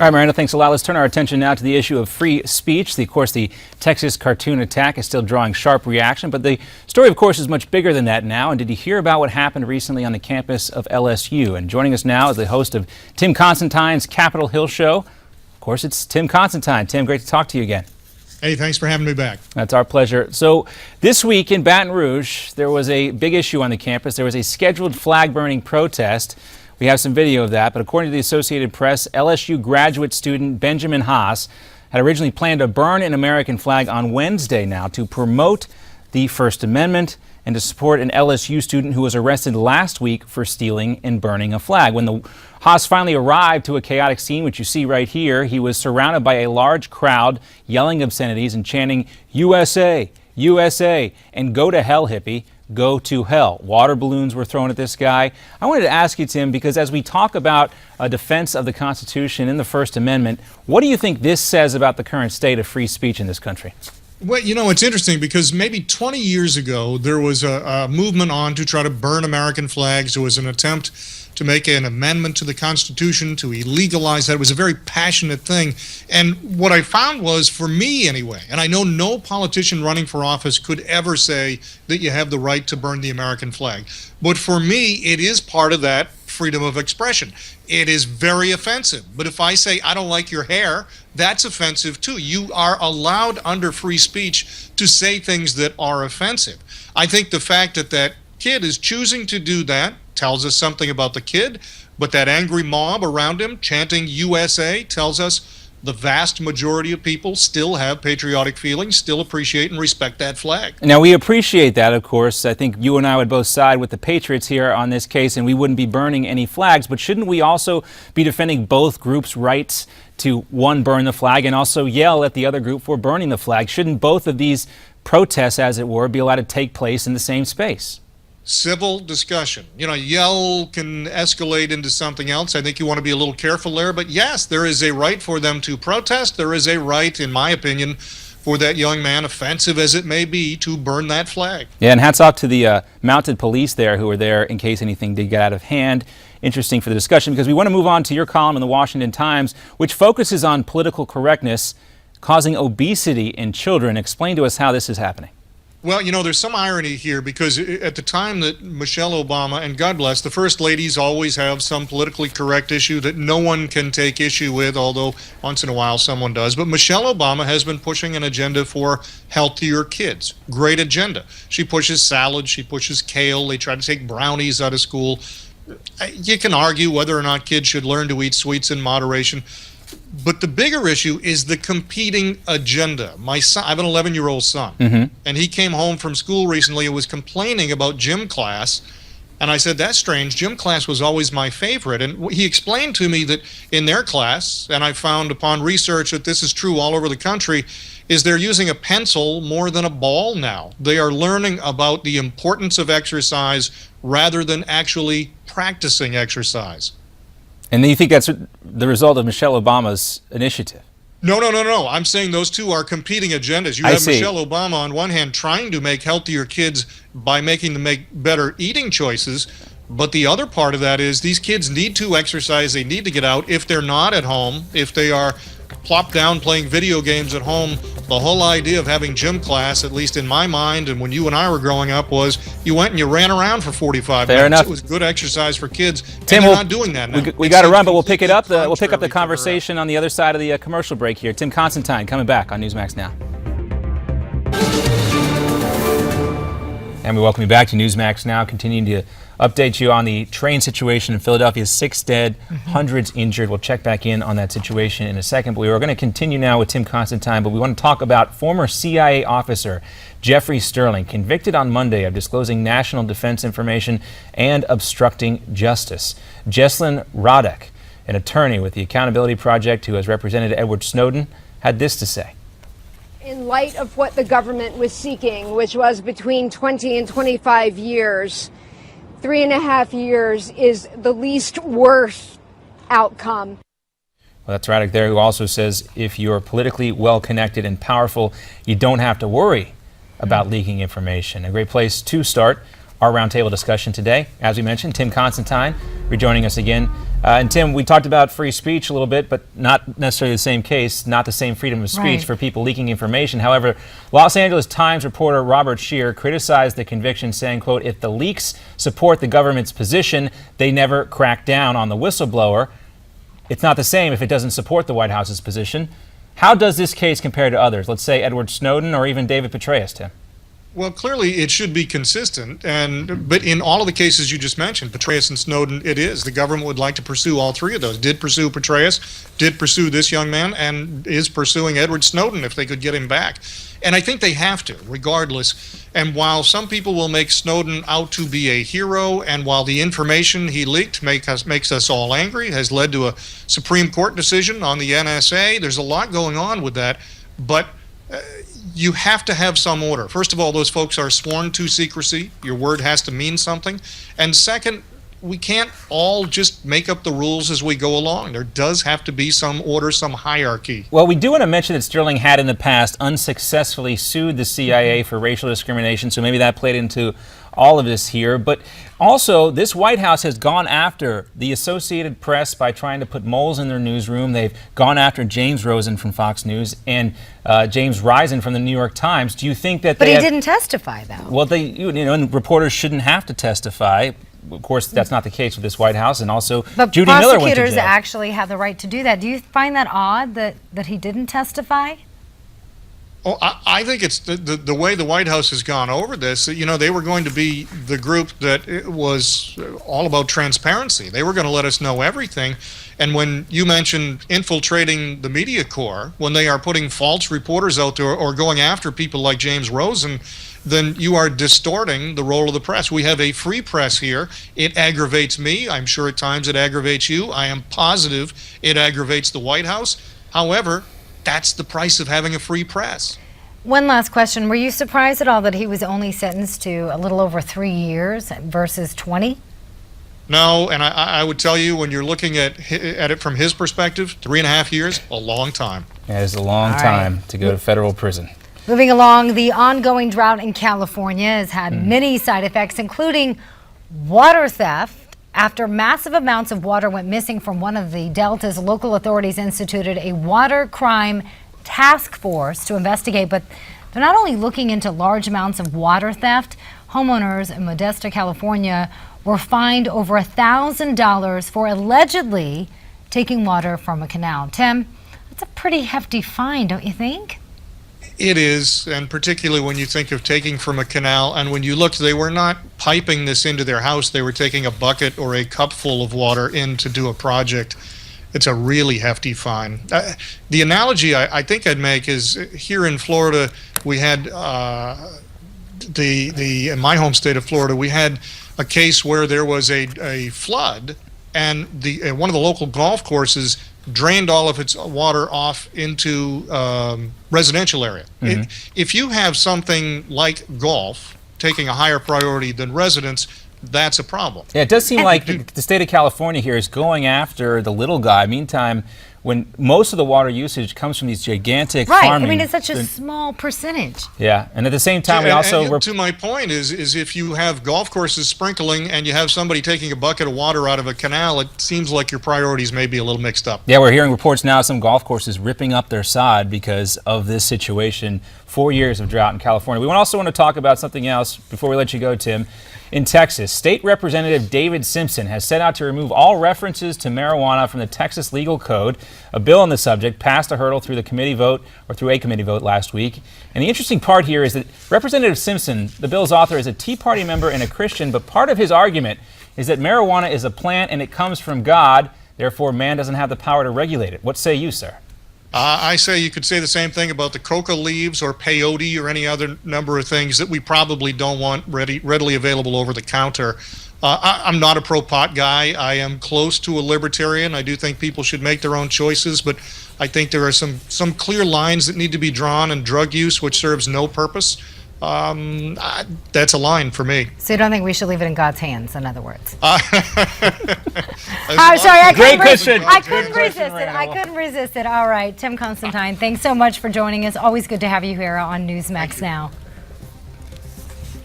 All right, Miranda, thanks a lot. Let's turn our attention now to the issue of free speech. Of course, the Texas cartoon attack is still drawing sharp reaction, but the story, of course, is much bigger than that now. And did you hear about what happened recently on the campus of LSU? And joining us now is the host of Tim Constantine's Capitol Hill Show. Of course, it's Tim Constantine. Tim, great to talk to you again. Hey, thanks for having me back. That's our pleasure. So this week in Baton Rouge, there was a big issue on the campus. There was a scheduled flag-burning protest. We have some video of that, but according to the Associated Press, LSU graduate student Benjamin Haas had originally planned to burn an American flag on Wednesday now to promote the First Amendment and to support an LSU student who was arrested last week for stealing and burning a flag. When the Haas finally arrived to a chaotic scene, which you see right here, he was surrounded by a large crowd yelling obscenities and chanting, "USA, USA," and "Go to hell, hippie. Go to hell." Water balloons were thrown at this guy. I wanted to ask you, Tim, because as we talk about a defense of the Constitution and the First Amendment, what do you think this says about the current state of free speech in this country? Well, you know, it's interesting because maybe 20 years ago, there was a movement on to try to burn American flags. There was an attempt to make an amendment to the Constitution to illegalize that. It was a very passionate thing. And what I found was, for me anyway, and I know no politician running for office could ever say that you have the right to burn the American flag. But for me, it is part of that freedom of expression. It is very offensive. But if I say, I don't like your hair, that's offensive too. You are allowed under free speech to say things that are offensive. I think the fact that that kid is choosing to do that tells us something about the kid, but that angry mob around him chanting USA tells us the vast majority of people still have patriotic feelings, still appreciate and respect that flag. Now, we appreciate that, of course. I think you and I would both side with the patriots here on this case, and we wouldn't be burning any flags. But shouldn't we also be defending both groups' rights to, one, burn the flag and also yell at the other group for burning the flag? Shouldn't both of these protests, as it were, be allowed to take place in the same space? Civil discussion. You know, yell can escalate into something else. I think you want to be a little careful there. But yes, there is a right for them to protest. There is a right, in my opinion, for that young man, offensive as it may be, to burn that flag. Yeah, and hats off to the mounted police there who were there in case anything did get out of hand. Interesting for the discussion, because we want to move on to your column in the Washington Times, which focuses on political correctness causing obesity in children. Explain to us how this is happening. Well, you know, there's some irony here because at the time that Michelle Obama, and God bless, the first ladies always have some politically correct issue that no one can take issue with, although once in a while someone does. But Michelle Obama has been pushing an agenda for healthier kids. Great agenda. She pushes salad, she pushes kale, they try to take brownies out of school. You can argue whether or not kids should learn to eat sweets in moderation. But the bigger issue is the competing agenda. My son, I have an 11-year-old son, and he came home from school recently and was complaining about gym class. And I said, that's strange. Gym class was always my favorite. And he explained to me that in their class, and I found upon research that this is true all over the country, is they're using a pencil more than a ball now. They are learning about the importance of exercise rather than actually practicing exercise. And you think that's the result of Michelle Obama's initiative? No. I'm saying those two are competing agendas. You have Michelle Obama on one hand trying to make healthier kids by making them make better eating choices, but the other part of that is these kids need to exercise, they need to get out. If they're not at home, if they are plopped down playing video games at home, the whole idea of having gym class, at least in my mind and when you and I were growing up, was you went and you ran around for 45 minutes. Enough. It was good exercise for kids. Tim, they're not doing that now. We got to run, but we'll pick it up. We'll pick up the conversation on the other side of the commercial break here. Tim Constantine coming back on Newsmax Now. And we welcome you back to Newsmax Now, continuing to update you on the train situation in Philadelphia. 6 dead, hundreds injured. We'll check back in on that situation in a second. But we are going to continue now with Tim Constantine, but we want to talk about former CIA officer Jeffrey Sterling, convicted on Monday of disclosing national defense information and obstructing justice. Jesslyn Roddick, an attorney with the Accountability Project who has represented Edward Snowden, had this to say. In light of what the government was seeking, which was between 20 and 25 years, 3.5 years is the least worst outcome. Well, that's Raddick there, who also says if you're politically well-connected and powerful, you don't have to worry about leaking information. A great place to start our roundtable discussion today. As we mentioned, Tim Constantine rejoining us again. And Tim, we talked about free speech a little bit, but not necessarily the same case, not the same freedom of speech for people leaking information. However, Los Angeles Times reporter Robert Scheer criticized the conviction, saying, quote, if the leaks support the government's position, they never crack down on the whistleblower. It's not the same if it doesn't support the White House's position. How does this case compare to others? Let's say Edward Snowden or even David Petraeus, Tim. Well, clearly it should be consistent, but in all of the cases you just mentioned, Petraeus and Snowden, it is. The government would like to pursue all three of those. Did pursue Petraeus, did pursue this young man, and is pursuing Edward Snowden if they could get him back. And I think they have to, regardless. And while some people will make Snowden out to be a hero, and while the information he leaked makes us all angry, has led to a Supreme Court decision on the NSA, there's a lot going on with that, but you have to have some order. First of all, those folks are sworn to secrecy. Your word has to mean something. And second, we can't all just make up the rules as we go along. There does have to be some order, some hierarchy. Well, we do want to mention that Sterling had in the past unsuccessfully sued the CIA for racial discrimination, so maybe that played into all of this here. But also, this White House has gone after the Associated Press by trying to put moles in their newsroom. They've gone after James Rosen from Fox News and James Risen from the New York Times. Do you think that But he didn't testify, though. Well, and reporters shouldn't have to testify. Of course, that's not the case with this White House, and also but Judy Miller went to jail. Prosecutors actually have the right to do that. Do you find that odd that he didn't testify? Oh, I think it's the way the White House has gone over this. You know, they were going to be the group that was all about transparency. They were going to let us know everything. And when you mentioned infiltrating the media corps, when they are putting false reporters out there or going after people like James Rosen, then you are distorting the role of the press. We have a free press here. It aggravates me. I'm sure at times it aggravates you. I am positive it aggravates the White House. However, that's the price of having a free press. One last question. Were you surprised at all that he was only sentenced to a little over 3 years versus 20? No, and I would tell you, when you're looking at it from his perspective, 3.5 years, a long time. It is a long time to go to federal prison. Moving along, the ongoing drought in California has had many side effects, including water theft. After massive amounts of water went missing from one of the deltas, local authorities instituted a water crime task force to investigate. But they're not only looking into large amounts of water theft. Homeowners in Modesto, California were fined over $1,000 for allegedly taking water from a canal. Tim, that's a pretty hefty fine, don't you think? It is, and particularly when you think of taking from a canal, and when you look, they were not piping this into their house. They were taking a bucket or a cup full of water in to do a project. It's a really hefty fine. The analogy I think I'd make is here in Florida, we had in my home state of Florida, we had a case where there was a flood, and one of the local golf courses drained all of its water off into residential area. If you have something like golf taking a higher priority than residents, that's a problem. Yeah, it does seem like the state of California here is going after the little guy. Meantime, when most of the water usage comes from these gigantic farming. I mean, it's such a small percentage. Yeah, and at the same time, we also... to my point is if you have golf courses sprinkling and you have somebody taking a bucket of water out of a canal, it seems like your priorities may be a little mixed up. Yeah, we're hearing reports now of some golf courses ripping up their sod because of this situation. 4 years of drought in California. We also want to talk about something else before we let you go, Tim. In Texas, State Representative David Simpson has set out to remove all references to marijuana from the Texas legal code. A bill on the subject passed a hurdle through a committee vote last week. And the interesting part here is that Representative Simpson, the bill's author, is a Tea Party member and a Christian, but part of his argument is that marijuana is a plant and it comes from God, therefore man doesn't have the power to regulate it. What say you, sir? I say you could say the same thing about the coca leaves or peyote or any other number of things that we probably don't want readily available over the counter. I'm not a pro-pot guy. I am close to a libertarian. I do think people should make their own choices, but I think there are some clear lines that need to be drawn, and drug use, which serves no purpose, that's a line for me. So you don't think we should leave it in God's hands, in other words? I'm sorry, I Great question. couldn't resist it. All right, Tim Constantine, thanks so much for joining us. Always good to have you here on Newsmax Now.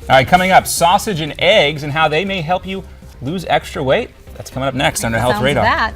All right, coming up, sausage and eggs and how they may help you lose extra weight. That's coming up next on the Health Sounds Radar. that.